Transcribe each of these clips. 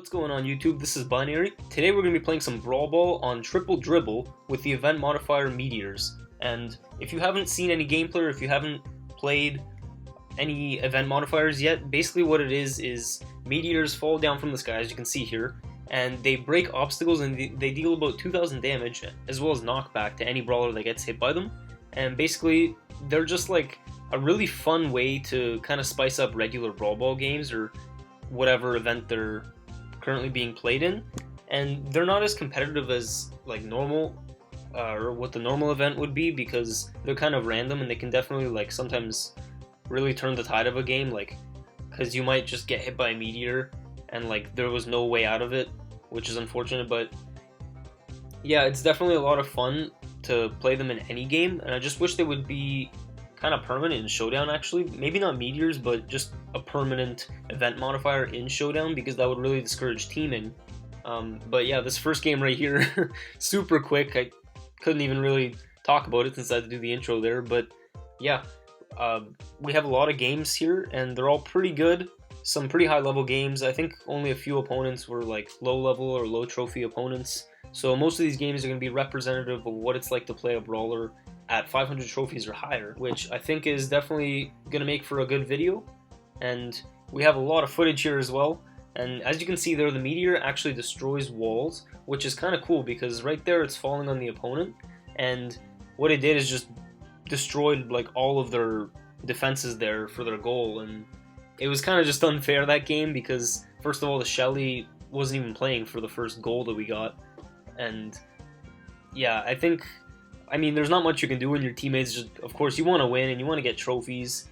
What's going on YouTube? This is Binary. Today we're going to be playing some Brawl Ball on Triple Dribble with the event modifier Meteors. And if you haven't seen any gameplay or if you haven't played any event modifiers yet, basically what it is Meteors fall down from the sky, as you can see here, and they break obstacles and they deal about 2,000 damage as well as knockback to any brawler that gets hit by them. And basically they're just like a really fun way to kind of spice up regular Brawl Ball games or whatever event they're currently being played in, and they're not as competitive as like normal or what the normal event would be, because they're kind of random and they can definitely like sometimes really turn the tide of a game, like because you might just get hit by a meteor and like there was no way out of it, which is unfortunate. But yeah, it's definitely a lot of fun to play them in any game, and I just wish they would be kind of permanent in Showdown. Actually, maybe not meteors, but just a permanent event modifier in Showdown, because that would really discourage teaming. But yeah, this first game right here, super quick. I couldn't even really talk about it since I had to do the intro there. But yeah, we have a lot of games here, and they're all pretty good. Some pretty high level games. I think only a few opponents were like low level or low trophy opponents. So most of these games are going to be representative of what it's like to play a brawler at 500 trophies or higher, which I think is definitely going to make for a good video. And we have a lot of footage here as well. And as you can see there, the meteor actually destroys walls, which is kind of cool because right there it's falling on the opponent. And what it did is just destroyed like all of their defenses there for their goal. And it was kind of just unfair that game because first of all, the Shelly wasn't even playing for the first goal that we got. And yeah, I mean, there's not much you can do when your teammates just, of course, you want to win and you want to get trophies.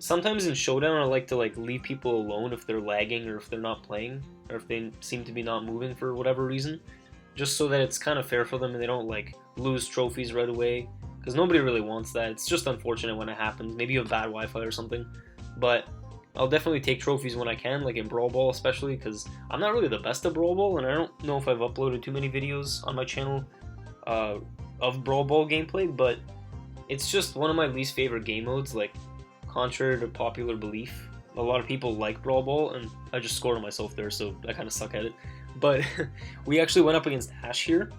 Sometimes in Showdown, I like to like leave people alone if they're lagging or if they're not playing or if they seem to be not moving for whatever reason, just so that it's kind of fair for them and they don't like lose trophies right away, because nobody really wants that. It's just unfortunate when it happens. Maybe you have bad Wi-Fi or something, but I'll definitely take trophies when I can, like in Brawl Ball especially, because I'm not really the best at Brawl Ball, and I don't know if I've uploaded too many videos on my channel of Brawl Ball gameplay, but it's just one of my least favorite game modes, like contrary to popular belief. A lot of people like Brawl Ball, and I just scored on myself there, so I kind of suck at it. But we actually went up against Ash here,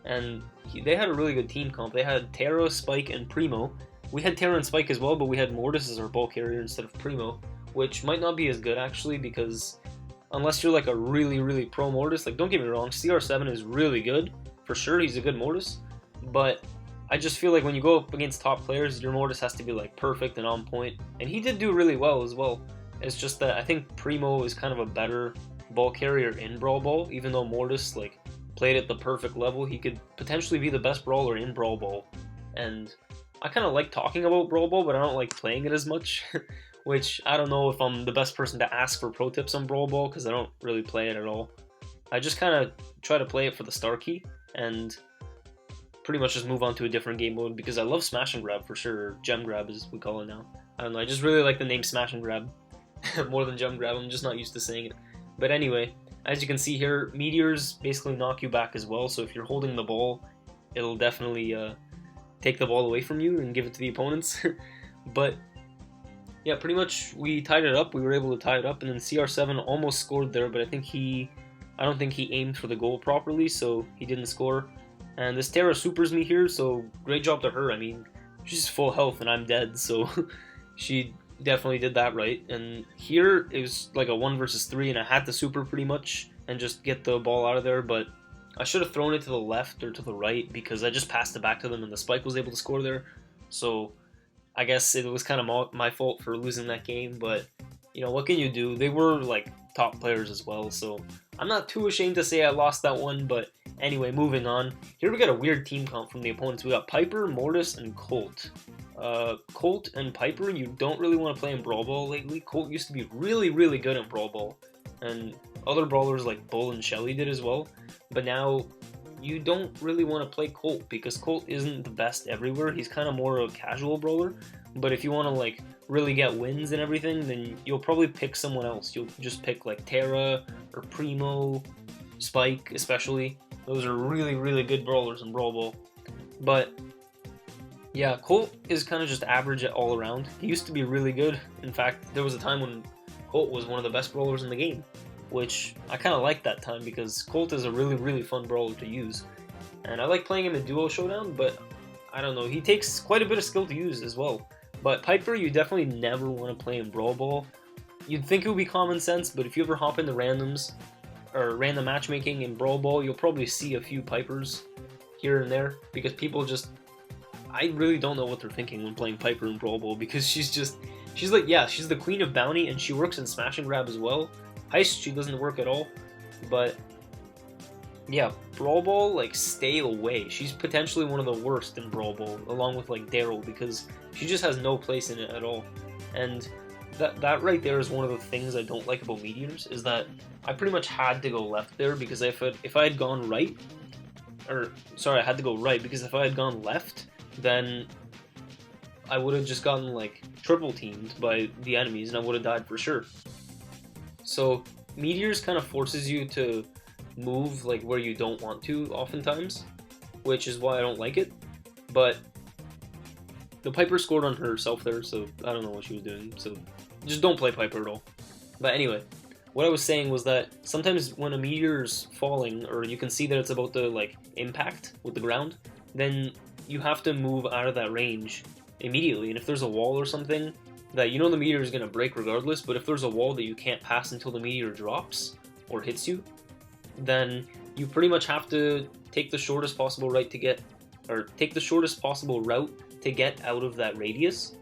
and they had a really good team comp. They had Tara, Spike, and Primo. We had Tara and Spike as well, but we had Mortis as our ball carrier instead of Primo, which might not be as good actually, because unless you're like a really pro Mortis, like don't get me wrong, CR7 is really good, for sure, he's a good Mortis, but I just feel like when you go up against top players, your Mortis has to be like perfect and on point, and he did do really well as well. It's just that I think Primo is kind of a better ball carrier in Brawl Ball, even though Mortis like played at the perfect level. He could potentially be the best brawler in Brawl Ball, and I kind of like talking about Brawl Ball, but I don't like playing it as much, which I don't know if I'm the best person to ask for pro tips on Brawl Ball, because I don't really play it at all. I just kind of try to play it for the star key, and pretty much just move on to a different game mode, because I love Smash and Grab for sure, or Gem Grab as we call it now. I don't know, I just really like the name Smash and Grab more than Gem Grab. I'm just not used to saying it. But anyway, as you can see here, meteors basically knock you back as well, so if you're holding the ball, it'll definitely take the ball away from you and give it to the opponents. But yeah, pretty much we tied it up. We were able to tie it up, and then CR7 almost scored there, but I don't think he aimed for the goal properly, so he didn't score. And this Tara supers me here, so great job to her. I mean, she's full health and I'm dead, so she definitely did that right. And here it was like a 1 versus 3, and I had to super pretty much and just get the ball out of there, but I should have thrown it to the left or to the right, because I just passed it back to them and the Spike was able to score there. So I guess it was kind of my fault for losing that game, but you know, what can you do? They were like top players as well, so I'm not too ashamed to say I lost that one. But anyway, moving on. Here we got a weird team comp from the opponents. We got Piper, Mortis, and Colt. Colt and Piper, you don't really want to play in Brawl Ball lately. Colt used to be really good in Brawl Ball, and other brawlers like Bull and Shelly did as well. But now you don't really want to play Colt, because Colt isn't the best everywhere. He's kind of more of a casual brawler. But if you want to like really get wins and everything, then you'll probably pick someone else. You'll just pick like Tara or Primo, Spike especially. Those are really good brawlers in Brawl Ball. But yeah, Colt is kind of just average all around. He used to be really good. In fact, there was a time when Colt was one of the best brawlers in the game. which I kind of like that time because Colt is a really fun brawler to use. And I like playing him in duo showdown, but I don't know, he takes quite a bit of skill to use as well. But Piper, you definitely never want to play in Brawl Ball. You'd think it would be common sense, but if you ever hop into randoms, or random matchmaking in Brawl Ball, you'll probably see a few Pipers here and there, because people just, I really don't know what they're thinking when playing Piper in Brawl Ball, because she's like, yeah, she's the queen of bounty, and she works in smash and grab as well. Heist, she doesn't work at all, but yeah, Brawl Ball, like, stay away. She's potentially one of the worst in Brawl Ball, along with, like, Daryl, because she just has no place in it at all. And that right there is one of the things I don't like about Meteors, is that I pretty much had to go left there, because if I had gone right, or, sorry, I had to go right, because if I had gone left, then I would have just gotten, like, triple teamed by the enemies, and I would have died for sure. So, Meteors kind of forces you to move, like, where you don't want to, oftentimes, which is why I don't like it, but the Piper scored on herself there, so I don't know what she was doing, so just don't play Piper at all. But anyway, what I was saying was that sometimes when a meteor's falling, or you can see that it's about to, like, impact with the ground, then you have to move out of that range immediately, and if there's a wall or something that you know the meteor is going to break regardless, but if there's a wall that you can't pass until the meteor drops or hits you, then you pretty much have to take the shortest possible route to get out of that radius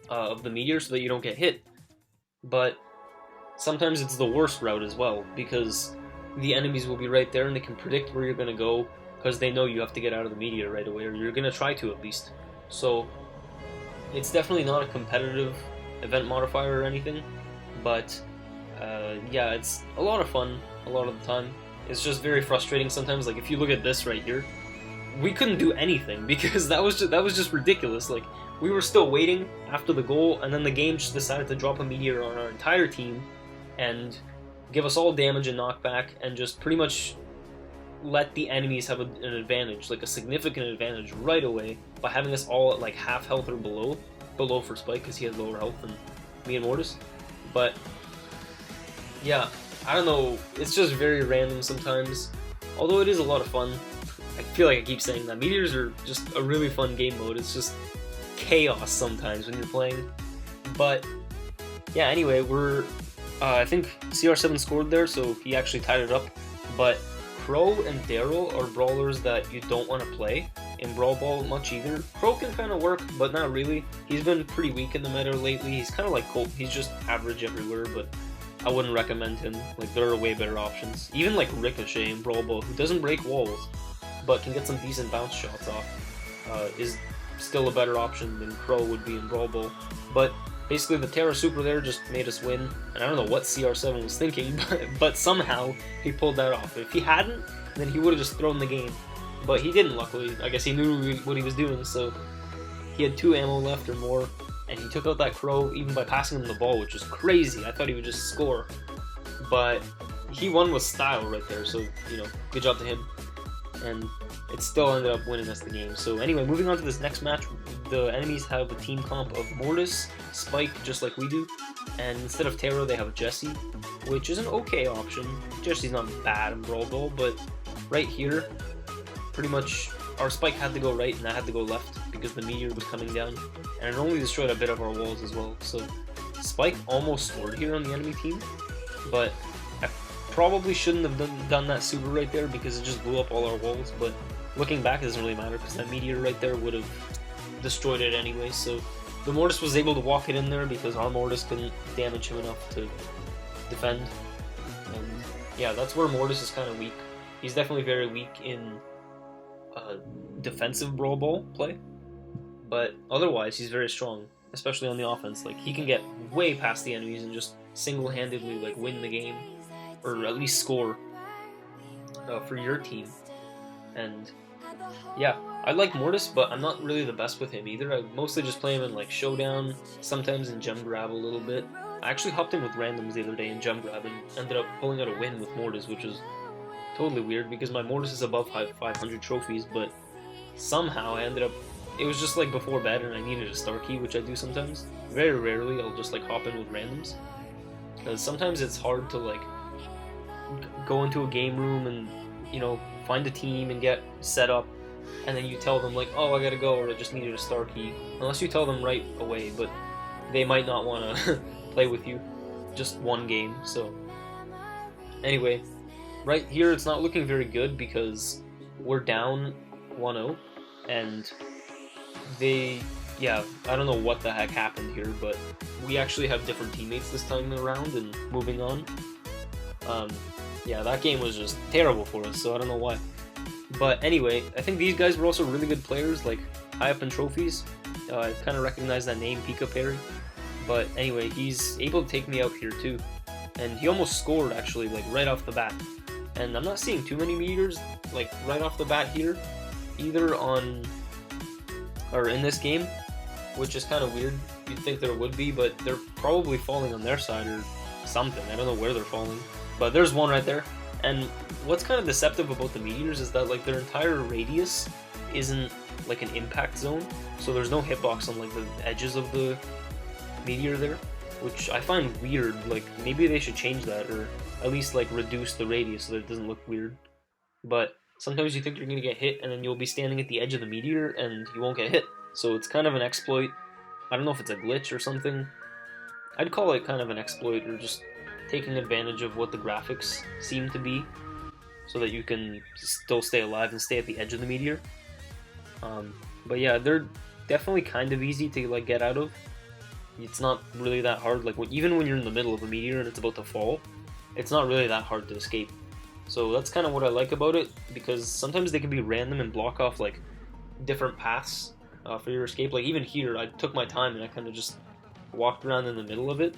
of the meteor so that you don't get hit. But sometimes it's the worst route as well, because the enemies will be right there and they can predict where you're going to go, because they know you have to get out of the meteor right away, or you're going to try to at least. So it's definitely not a competitive event modifier or anything, but yeah, it's a lot of fun a lot of the time. It's just very frustrating sometimes. Like, if you look at this right here, we couldn't do anything because that was just ridiculous. Like, we were still waiting after the goal, and then the game just decided to drop a meteor on our entire team and give us all damage and knockback, and just pretty much let the enemies have an advantage, like a significant advantage right away, by having us all at like half health or below for Spike, because he has lower health than me and Mortis. But yeah, I don't know, it's just very random sometimes, although it is a lot of fun. I feel like I keep saying that. Meteors are just a really fun game mode. It's just chaos sometimes when you're playing. But yeah, anyway, we're I think CR7 scored there, so he actually tied it up. But Crow and Daryl are brawlers that you don't want to play in Brawl Ball much either. Crow can kind of work, but not really. He's been pretty weak in the meta lately. He's kind of like Colt. He's just average everywhere, but I wouldn't recommend him. Like, there are way better options. Even like Ricochet in Brawl Ball, who doesn't break walls, but can get some decent bounce shots off, is still a better option than Crow would be in Brawl Ball. But basically the Tara Super there just made us win, and I don't know what CR7 was thinking, but somehow he pulled that off. If he hadn't, then he would have just thrown the game. But he didn't, luckily. I guess he knew what he was doing, so he had 2 ammo left or more, and he took out that Crow even by passing him the ball, which was crazy. I thought he would just score. But he won with style right there, so, you know, good job to him. And it still ended up winning us the game. So anyway, moving on to this next match, the enemies have a team comp of Mortis, Spike, just like we do, and instead of Tara, they have Jessie, which is an okay option. Jessie's not bad in Brawl Ball, but right here, pretty much our Spike had to go right and I had to go left because the meteor was coming down, and it only destroyed a bit of our walls as well. So Spike almost scored here on the enemy team, but I probably shouldn't have done that super right there because it just blew up all our walls. But looking back, it doesn't really matter because that meteor right there would have destroyed it anyway. So the Mortis was able to walk it in there because our Mortis couldn't damage him enough to defend. And yeah, that's where Mortis is kind of weak. He's definitely very weak in defensive Brawl Ball play, but otherwise he's very strong, especially on the offense. Like, he can get way past the enemies and just single-handedly like win the game, or at least score for your team. And yeah, I like Mortis, but I'm not really the best with him either. I mostly just play him in like Showdown, sometimes in Gem Grab a little bit. I actually hopped in with randoms the other day in Gem Grab and ended up pulling out a win with Mortis, which is totally weird because my Mortis is above 500 trophies, but somehow I ended up, it was just like before bed and I needed a star key, which I do sometimes. Very rarely I'll just like hop in with randoms. because sometimes it's hard to like go into a game room and find a team and get set up, and then you tell them like, oh, I gotta go, or I just needed a star key. Unless you tell them right away, but they might not want to play with you just one game. So anyway, right here it's not looking very good because we're down 1-0, and yeah, I don't know what the heck happened here, but we actually have different teammates this time around. And moving on, yeah, that game was just terrible for us, so I don't know why. But anyway, I think these guys were also really good players, like high up in trophies. I kind of recognize that name, Pika Perry. But anyway, he's able to take me out here too. And he almost scored, actually, like right off the bat. And I'm not seeing too many Meteors, like right off the bat here, either in this game, which is kind of weird. You'd think there would be, but they're probably falling on their side or something. I don't know where they're falling. But there's one right there. And what's kind of deceptive about the Meteors is that like their entire radius isn't like an impact zone, so there's no hitbox on like the edges of the Meteor there, which I find weird. Like maybe they should change that, or at least like reduce the radius so that it doesn't look weird. But sometimes you think you're gonna get hit, and then you'll be standing at the edge of the Meteor and you won't get hit. So it's kind of an exploit. I don't know if it's a glitch or something. I'd call it kind of an exploit, or just taking advantage of what the graphics seem to be, so that you can still stay alive and stay at the edge of the Meteor. But yeah, they're definitely kind of easy to like get out of. It's not really that hard. Like even when you're in the middle of a Meteor and it's about to fall, it's not really that hard to escape. So that's kind of what I like about it, because sometimes they can be random and block off like different paths for your escape. Like even here, I took my time and I kind of just walked around in the middle of it,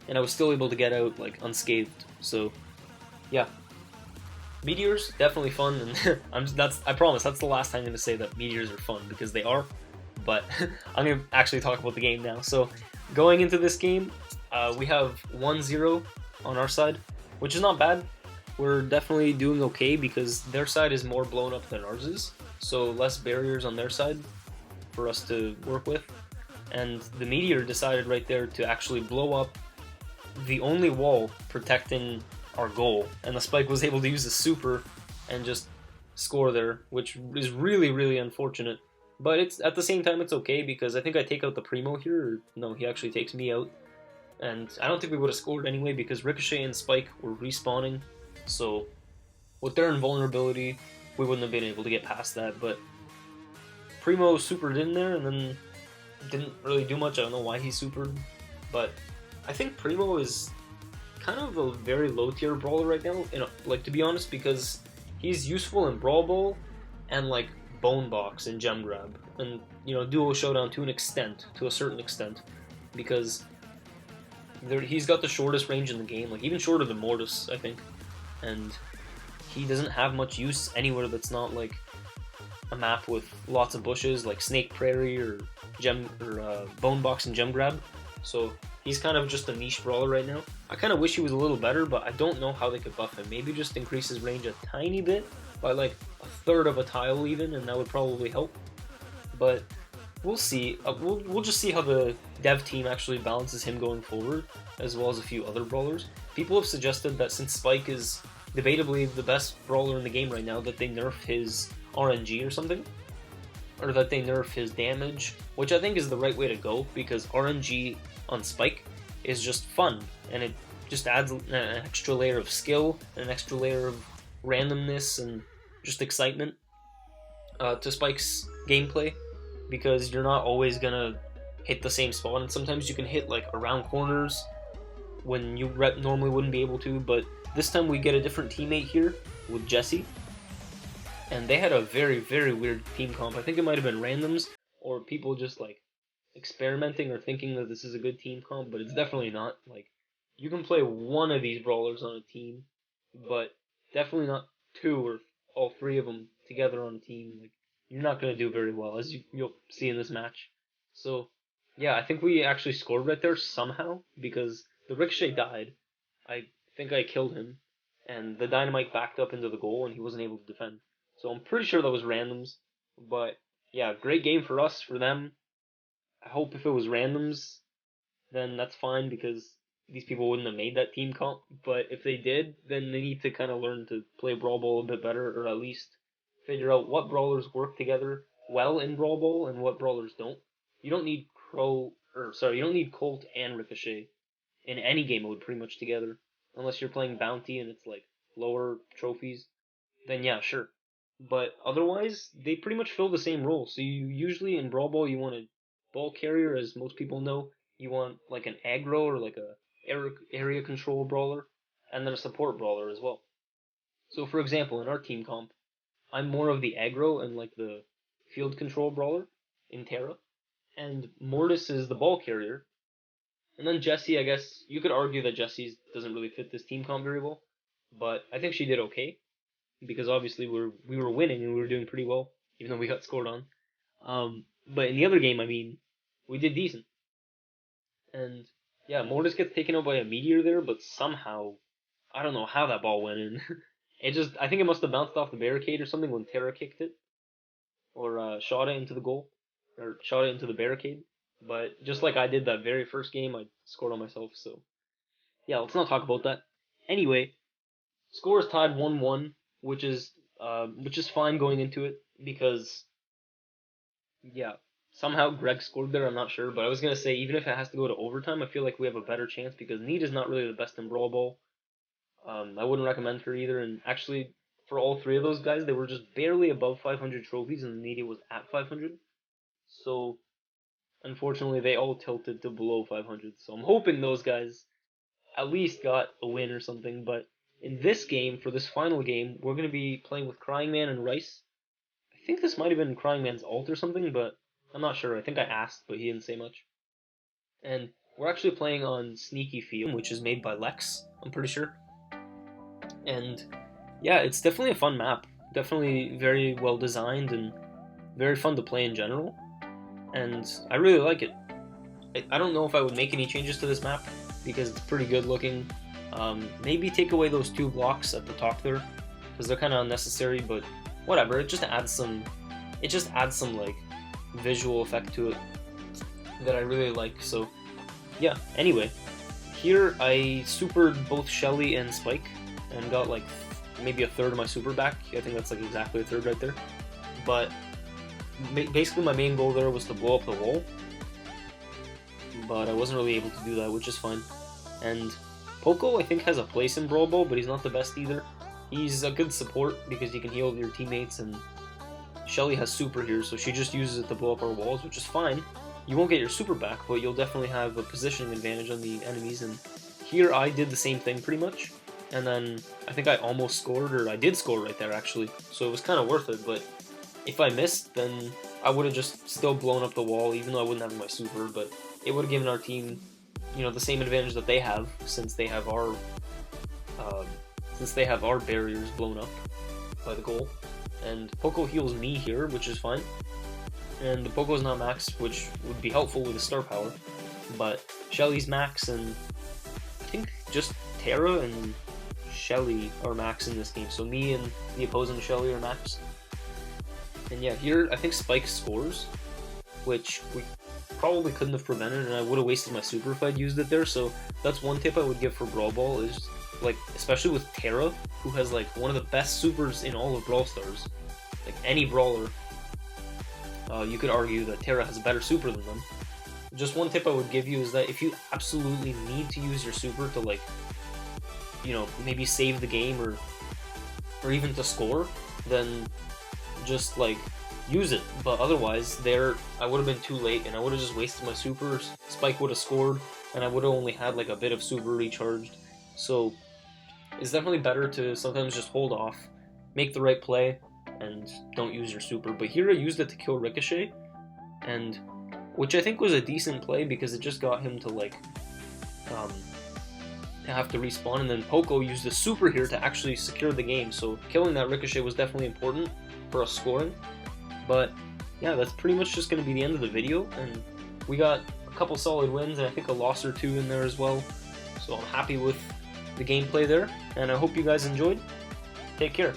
and I was still able to get out like unscathed. So yeah, Meteors definitely fun, and I promise that's the last time I'm gonna say that Meteors are fun, because they are. But I'm gonna actually talk about the game now. So going into this game, we have 1-0 on our side, which is not bad. We're definitely doing okay because their side is more blown up than ours is, so less barriers on their side for us to work with. And the Meteor decided right there to actually blow up the only wall protecting our goal, and the Spike was able to use the super and just score there, which is really, really unfortunate. But it's at the same time it's okay, because I think I take out the Primo here, or no, he actually takes me out. And I don't think we would have scored anyway, because Ricochet and Spike were respawning, so with their invulnerability, we wouldn't have been able to get past that. But Primo supered in there and then didn't really do much. I don't know why he supered, but I think Primo is kind of a very low tier brawler right now, like to be honest, because he's useful in Brawl Ball and like Bone Box and Gem Grab, and Duo Showdown to a certain extent, because he's got the shortest range in the game, like even shorter than Mortis, I think, and he doesn't have much use anywhere that's not like a map with lots of bushes, like Snake Prairie or Bone Box and Gem Grab. So he's kind of just a niche brawler right now. I kind of wish he was a little better, but I don't know how they could buff him. Maybe just increase his range a tiny bit, by like a third of a tile even, and that would probably help. But we'll see. We'll just see how the dev team actually balances him going forward, as well as a few other brawlers. People have suggested that since Spike is debatably the best brawler in the game right now, that they nerf his RNG or something, or that they nerf his damage, which I think is the right way to go, because RNG on Spike is just fun, and it just adds an extra layer of skill and an extra layer of randomness and just excitement to Spike's gameplay, because you're not always gonna hit the same spot, and sometimes you can hit like around corners when you normally wouldn't be able to. But this time we get a different teammate here with Jesse, and they had a very, very weird team comp. I think it might have been randoms or people just like experimenting or thinking that this is a good team comp, but it's definitely not. Like, you can play one of these brawlers on a team, but definitely not two or all three of them together on a team. Like, you're not going to do very well, as you'll see in this match. So yeah, I think we actually scored right there somehow, because the Ricochet died. I think I killed him, and the Dynamite backed up into the goal and he wasn't able to defend. So I'm pretty sure that was randoms. But yeah, great game for us. For them, I hope if it was randoms, then that's fine, because these people wouldn't have made that team comp, but if they did, then they need to kind of learn to play Brawl Ball a bit better, or at least figure out what brawlers work together well in Brawl Ball and what brawlers don't. You don't need you don't need Colt and Ricochet in any game mode pretty much together, unless you're playing Bounty and it's like lower trophies. Then yeah, sure. But otherwise, they pretty much fill the same role. So you usually in Brawl Ball you want a ball carrier, as most people know. You want like an aggro or like a area control brawler, and then a support brawler as well. So for example, in our team comp, I'm more of the aggro and like the field control brawler in Tara, and Mortis is the ball carrier. And then Jessie, I guess you could argue that Jessie doesn't really fit this team comp very well, but I think she did okay because obviously we were winning and we were doing pretty well, even though we got scored on. But in the other game, I mean, we did decent. And yeah, Mortis gets taken out by a meteor there, but somehow I don't know how that ball went in. I think it must have bounced off the barricade or something when Tara kicked it, or shot it into the goal, or shot it into the barricade. But just like I did that very first game, I scored on myself. So yeah, let's not talk about that. Anyway, score is tied 1-1, which is fine going into it because yeah, somehow Greg scored there. I'm not sure, but I was gonna say even if it has to go to overtime, I feel like we have a better chance because Nita's not really the best in Brawl Ball. I wouldn't recommend her either. And actually, for all three of those guys, they were just barely above 500 trophies, and Nita was at 500. So unfortunately, they all tilted to below 500. So I'm hoping those guys at least got a win or something. But in this game, for this final game, we're gonna be playing with Crying Man and Rice. I think this might have been Crying Man's ult or something, but I'm not sure. I think I asked, but he didn't say much. And we're actually playing on Sneaky Field, which is made by Lex, I'm pretty sure. And yeah, it's definitely a fun map. Definitely very well designed and very fun to play in general. And I really like it. I don't know if I would make any changes to this map because it's pretty good looking. Maybe take away those two blocks at the top there because they're kind of unnecessary, but whatever. It just adds some like visual effect to it that I really like. So yeah. Anyway, here I supered both Shelly and Spike and got like maybe a third of my super back. I think that's like exactly a third right there. But basically my main goal there was to blow up the wall, but I wasn't really able to do that, which is fine. And Poco I think has a place in Brawl Ball, but he's not the best either. He's a good support because he can heal your teammates, and Shelly has super here, so she just uses it to blow up our walls, which is fine. You won't get your super back, but you'll definitely have a positioning advantage on the enemies, and here I did the same thing pretty much. And then I think I almost scored, or I did score right there actually, so it was kind of worth it. But if I missed, then I would have just still blown up the wall, even though I wouldn't have my super, but it would have given our team, you know, the same advantage that they have, since they have our barriers blown up by the goal. And Poco heals me here, which is fine. And the Poco's not maxed, which would be helpful with the star power. But Shelly's max, and I think just Tara and Shelly are max in this game. So me and the opposing Shelly are max. And yeah, here I think Spike scores, which we probably couldn't have prevented, and I would have wasted my super if I'd used it there. So that's one tip I would give for Brawl Ball is, like, especially with Tara, who has like one of the best supers in all of Brawl Stars. Like any brawler, you could argue that Tara has a better super than them. Just one tip I would give you is that if you absolutely need to use your super to, like, you know, maybe save the game or even to score, then just like use it. But otherwise, I would have been too late, and I would have just wasted my supers. Spike would have scored, and I would have only had like a bit of super recharged. So it's definitely better to sometimes just hold off, make the right play, and don't use your super. But here I used it to kill Ricochet, and which I think was a decent play because it just got him to like to have to respawn, and then Poco used the super here to actually secure the game. So killing that Ricochet was definitely important for us scoring. But yeah, that's pretty much just going to be the end of the video, and we got a couple solid wins and I think a loss or two in there as well. So I'm happy with the gameplay there, and I hope you guys enjoyed. Take care.